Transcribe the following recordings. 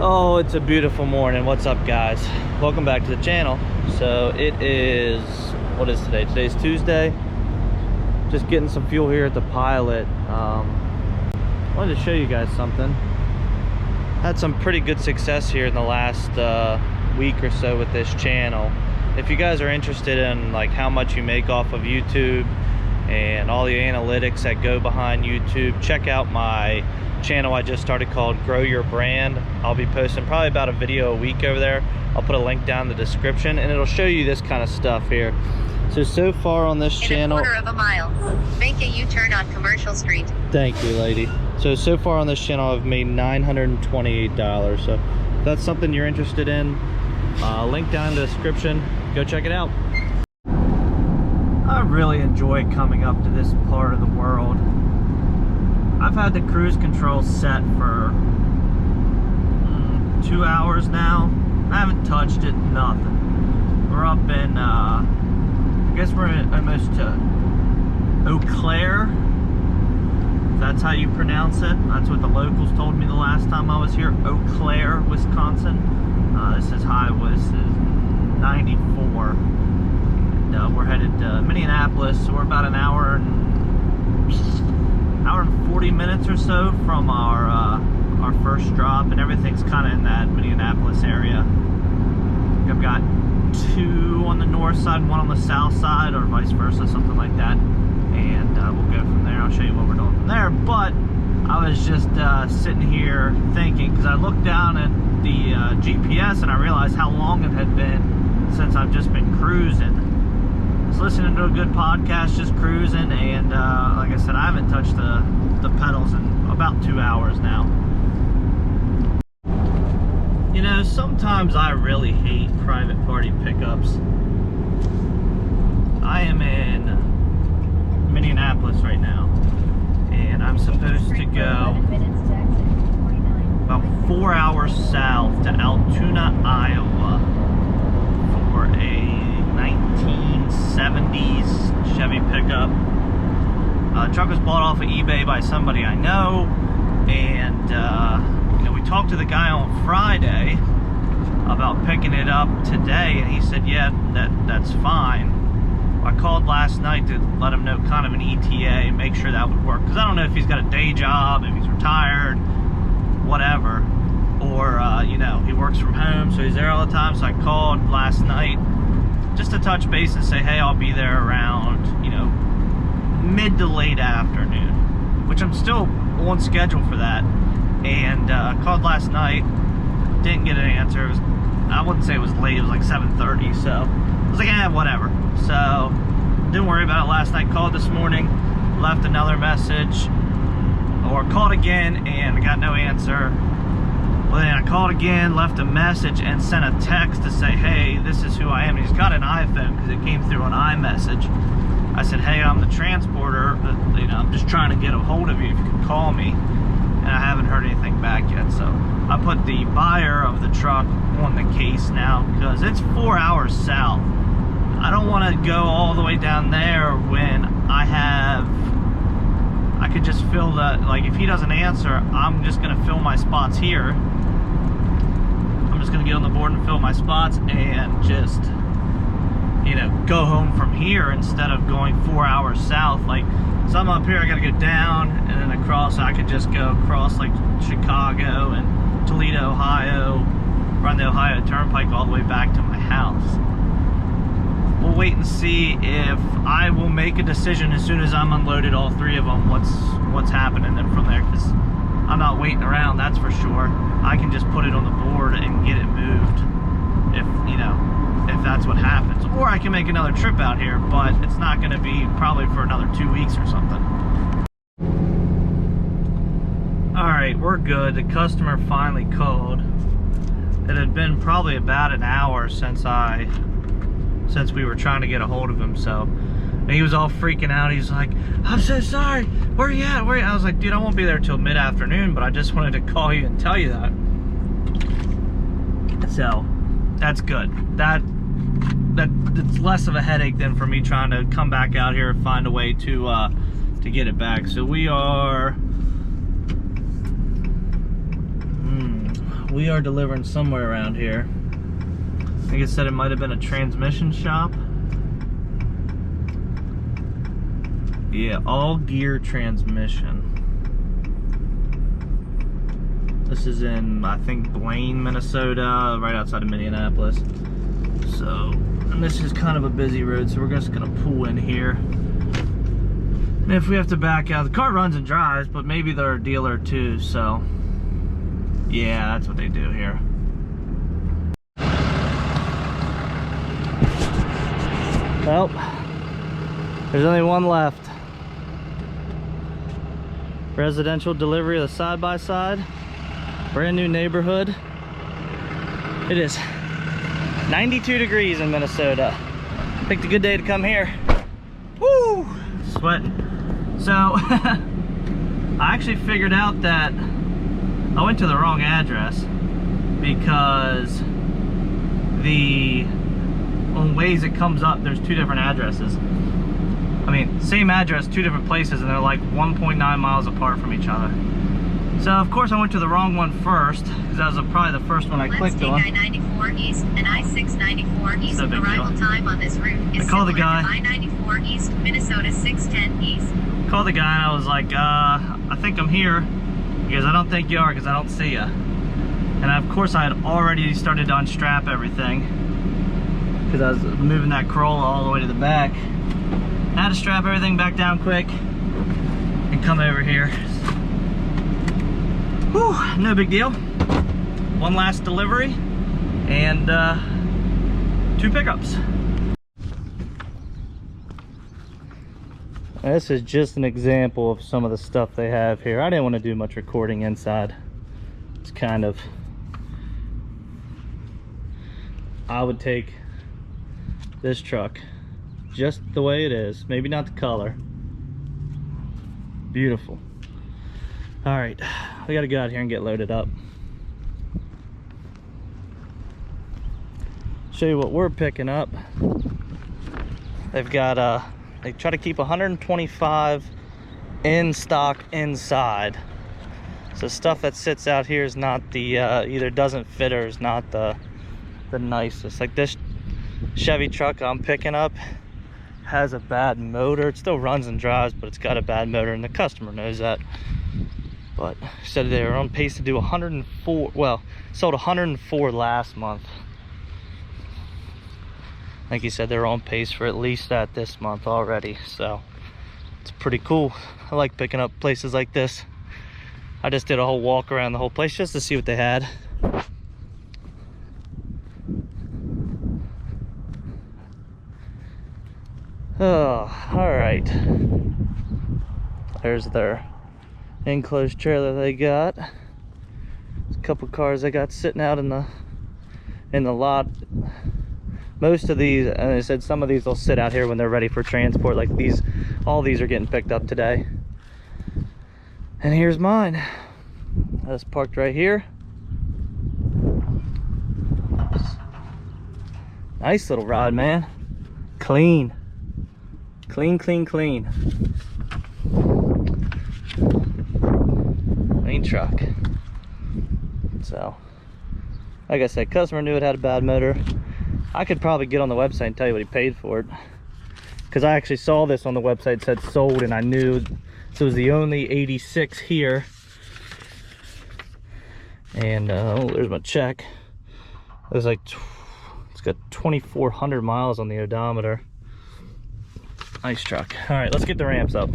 Oh, it's a beautiful morning. What's up, guys? Welcome back to the channel. So it is, what is today? Today's Tuesday. Just getting some fuel here at the Pilot. Wanted to show you guys something. Had some pretty good success here in the last week or so with this channel. If you guys are interested in like how much you make off of YouTube and all the analytics that go behind YouTube, check out my channel I just started called Grow Your Brand. I'll be posting probably about a video a week over there. I'll put a link down in the description and it'll show you this kind of stuff here. So far on this channel, in a quarter of a mile, make a U-turn on Commercial Street. Thank you, lady. So far on this channel I've made $928. So if that's something you're interested in, link down in the description, go check it out. I really enjoy coming up to this part of the world. I've had the cruise control set for 2 hours now. I haven't touched it, nothing. We're up in, I guess we're almost to Eau Claire. If that's how you pronounce it. That's what the locals told me the last time I was here. Eau Claire, Wisconsin. This is high, this is 94. And we're headed to Minneapolis, so we're about an hour and 40 minutes or so from our first drop, and everything's kind of in that Minneapolis area. I've got two on the north side and one on the south side, or vice versa, something like that, and we'll go from there. I'll show you what we're doing from there. But I was just sitting here thinking, because I looked down at the GPS and I realized how long it had been since I've just been cruising. I was listening to a good podcast, just cruising, and like I said, I haven't touched the pedals in about 2 hours now. You know, sometimes I really hate private party pickups. I am in Minneapolis right now, and I'm supposed to go about 4 hours south to Altoona, Iowa for a 1970s Chevy pickup. The truck was bought off of eBay by somebody I know, and you know, we talked to the guy on Friday about picking it up today, and he said, yeah, that's fine. I called last night to let him know kind of an ETA, make sure that would work, because I don't know if he's got a day job, if he's retired, whatever, or you know, he works from home, so he's there all the time. So I called last night just to touch base and say, hey, I'll be there around, you know, mid to late afternoon, which I'm still on schedule for that. And called last night, didn't get an answer. It was, I wouldn't say it was late, it was like 7:30, so I was like, whatever. So didn't worry about it last night. Called this morning, left another message, or called again and got no answer. Well, then I called again, left a message, and sent a text to say, hey, this is who I am. And he's got an iPhone because it came through an iMessage. I said, hey, I'm the transporter, but, you know, I'm just trying to get a hold of you if you can call me. And I haven't heard anything back yet. So I put the buyer of the truck on the case now because it's 4 hours south. I don't want to go all the way down there when I could just fill the, like, if he doesn't answer, I'm just going to fill my spots here. I'm just going to get on the board and fill my spots and just, you know, go home from here instead of going 4 hours south. Like, so I'm up here, I got to go down and then across. I could just go across like Chicago and Toledo, Ohio, run the Ohio Turnpike all the way back to my house. We'll wait and see if I will make a decision as soon as I'm unloaded all three of them, what's happening then from there, because I'm not waiting around, that's for sure. I can just put it on the board and get it moved if, you know, if that's what happens. Or I can make another trip out here, but it's not going to be probably for another 2 weeks or something. Alright, we're good. The customer finally called. It had been probably about an hour since we were trying to get a hold of him, so and he was all freaking out. He's like, I'm so sorry, where are you at? I was like, dude, I won't be there till mid-afternoon, but I just wanted to call you and tell you that. So that's good. That's less of a headache than for me trying to come back out here and find a way to get it back. So we are we are delivering somewhere around here. I think it said it might have been a transmission shop. Yeah, all gear transmission. This is in, I think, Blaine, Minnesota, right outside of Minneapolis. So, and this is kind of a busy road, so we're just gonna pull in here. And if we have to back out, the car runs and drives, but maybe they're a dealer too, so. Yeah, that's what they do here. Well, there's only one left. Residential delivery of the side-by-side. Brand new neighborhood. It is 92 degrees in Minnesota. Picked a good day to come here. Woo! Sweating. So, I actually figured out that I went to the wrong address because on Waze it comes up, there's two different addresses. I mean, same address, two different places, and they're like 1.9 miles apart from each other. So, of course, I went to the wrong one first, because that was probably the first one I clicked on. Let's take I-94 East and I-694 East. Arrival time on this route is similar to I-94 East, Minnesota 610 East. Called the guy and I was like, I think I'm here. He goes, I don't think you are, because I don't see you. And of course, I had already started to unstrap everything, because I was moving that Corolla all the way to the back. I had to strap everything back down quick and come over here. Whew, no big deal. One last delivery and 2 pickups. This is just an example of some of the stuff they have here. I didn't want to do much recording inside. It's kind of, I would take this truck just the way it is, maybe not the color. Beautiful. All right, we gotta go out here and get loaded up. Show you what we're picking up. They've got they try to keep 125 in stock inside. So stuff that sits out here is not the either doesn't fit or is not the nicest. Like this Chevy truck I'm picking up has a bad motor. It still runs and drives, but it's got a bad motor, and the customer knows that. But said they were on pace to do 104. Well, sold 104 last month. I think he said they were on pace for at least that this month already. So it's pretty cool. I like picking up places like this. I just did a whole walk around the whole place just to see what they had. Oh, all right. There's their enclosed trailer they got. There's a couple cars they got sitting out in the lot. Most of these, and they said some of these will sit out here when they're ready for transport. Like these, all these are getting picked up today. And here's mine. I just parked right here. Nice little ride, man. Clean. Clean, clean, clean. Clean truck. So, like I said, customer knew it had a bad motor. I could probably get on the website and tell you what he paid for it, because I actually saw this on the website. It said sold, and I knew this was the only 86 here. And oh, there's my check. It was like, it's got 2,400 miles on the odometer. Nice truck. All right, let's get the ramps up.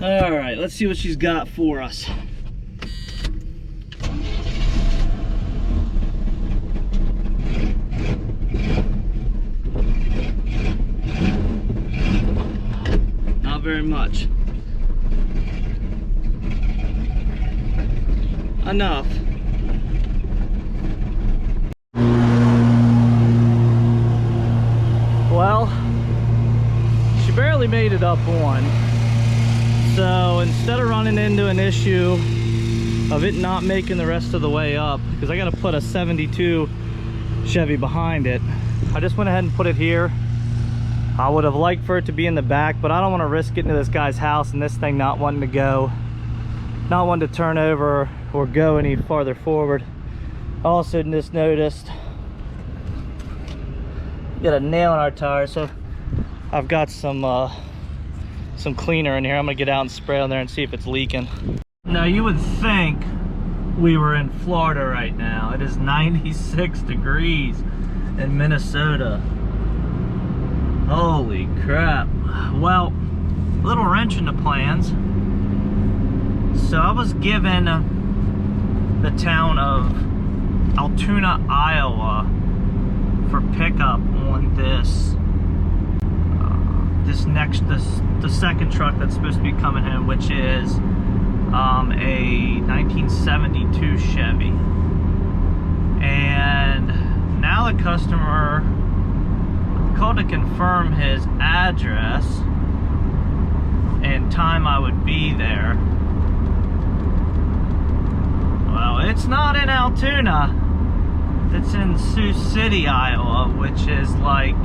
All right, let's see what she's got for us. Not very much. Enough. Well, she barely made it up one. So instead of running into an issue of it not making the rest of the way up, because I got to put a 72 Chevy behind it, I just went ahead and put it here. I would have liked for it to be in the back, but I don't want to risk getting to this guy's house and this thing not wanting to go, not wanting to turn over or go any farther forward. I also just noticed we got a nail in our tire, so I've got some cleaner in here. I'm gonna get out and spray on there and see if it's leaking. Now you would think we were in Florida right now. It is 96 degrees in Minnesota. Holy crap. Well, little wrench in the plans. So I was given the town of Altoona, Iowa for pickup on the second truck that's supposed to be coming in, which is a 1972 Chevy. And now the customer called to confirm his address and time I would be there. Well, it's not in Altoona. It's in Sioux City, Iowa, which is like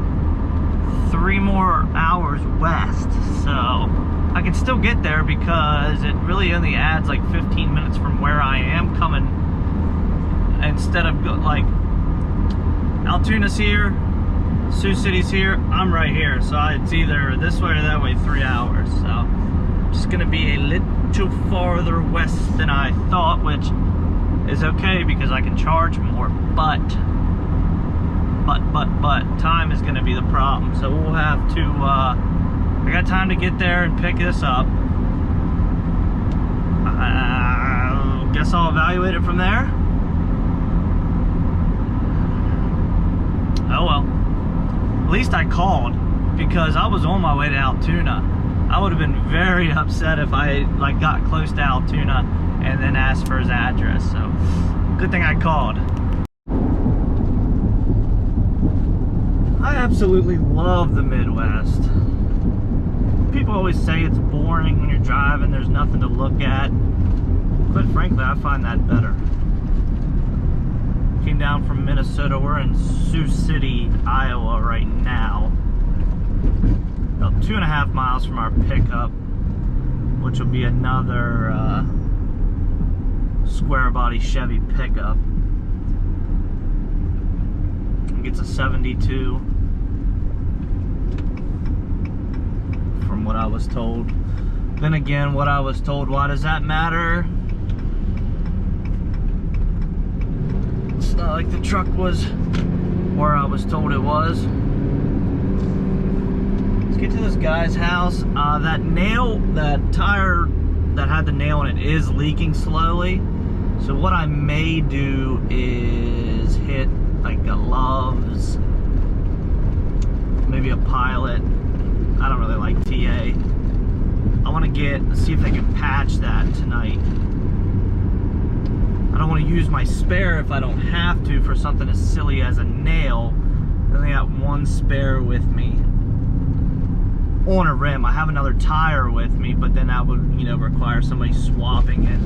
3 more hours west. So I can still get there because it really only adds like 15 minutes from where I am coming. Instead of like Altoona's here, Sioux City's here, I'm right here. So it's either this way or that way, 3 hours. So just gonna be a little farther west than I thought, which is okay because I can charge more, but time is gonna be the problem. So we'll have to, I got time to get there and pick this up. Guess I'll evaluate it from there. Oh well. At least I called, because I was on my way to Altoona. I would have been very upset if I like got close to Altoona and then asked for his address. So good thing I called. I absolutely love the Midwest. People always say it's boring when you're driving, there's nothing to look at. But frankly, I find that better. Came down from Minnesota. We're in Sioux City, Iowa right now. About 2.5 miles from our pickup, which will be another square body Chevy pickup. I think it's a 72 from what I was told. Then again, what I was told, why does that matter? It's not like the truck was where I was told it was. Let's get to this guy's house. That tire that had the nail in it is leaking slowly. So what I may do is hit like a Love's, maybe a Pilot. I don't really like TA. I want to see if they can patch that tonight. I don't want to use my spare if I don't have to for something as silly as a nail. I only got one spare with me on a rim. I have another tire with me, but then that would, require somebody swapping it.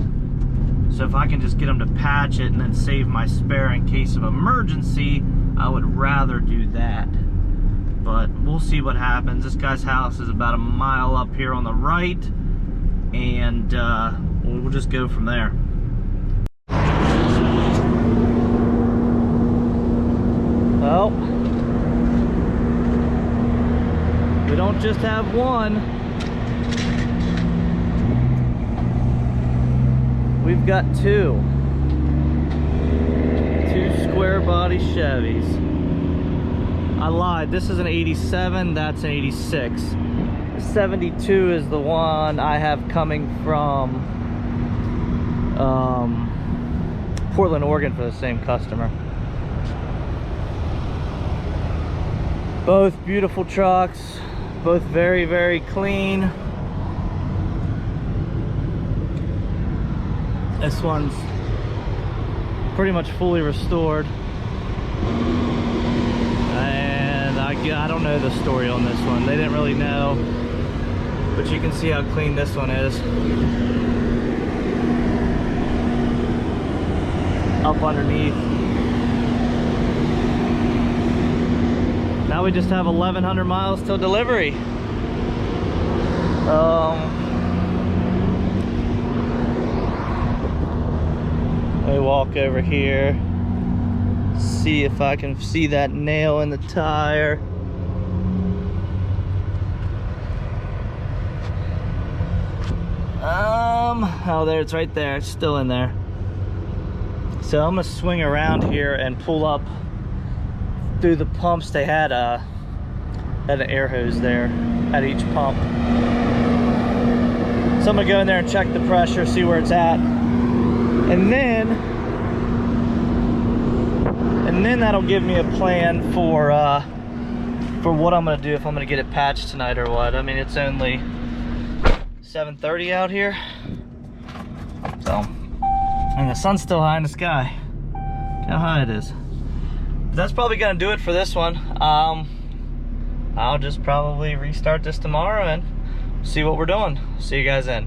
So if I can just get them to patch it and then save my spare in case of emergency, I would rather do that. But we'll see what happens. This guy's house is about a mile up here on the right, and we'll just go from there. Well, we don't just have one. We've got two square body Chevys. I lied, this is an 87, that's an 86. The 72 is the one I have coming from Portland, Oregon for the same customer. Both beautiful trucks, both very, very clean. This one's pretty much fully restored. And I don't know the story on this one. They didn't really know, but you can see how clean this one is. Up underneath. Now we just have 1,100 miles till delivery. Let me walk over here, see if I can see that nail in the tire. Oh, there, it's right there. It's still in there. So I'm gonna swing around here and pull up through the pumps. They had an air hose there at each pump. So I'm gonna go in there and check the pressure, see where it's at, and then that'll give me a plan for what I'm gonna do, if I'm gonna get it patched tonight or what. I mean, it's only 7:30 out here, so, and the sun's still high in the sky. Look how high it is. But that's probably gonna do it for this one. I'll just probably restart this tomorrow and see what we're doing. See you guys then.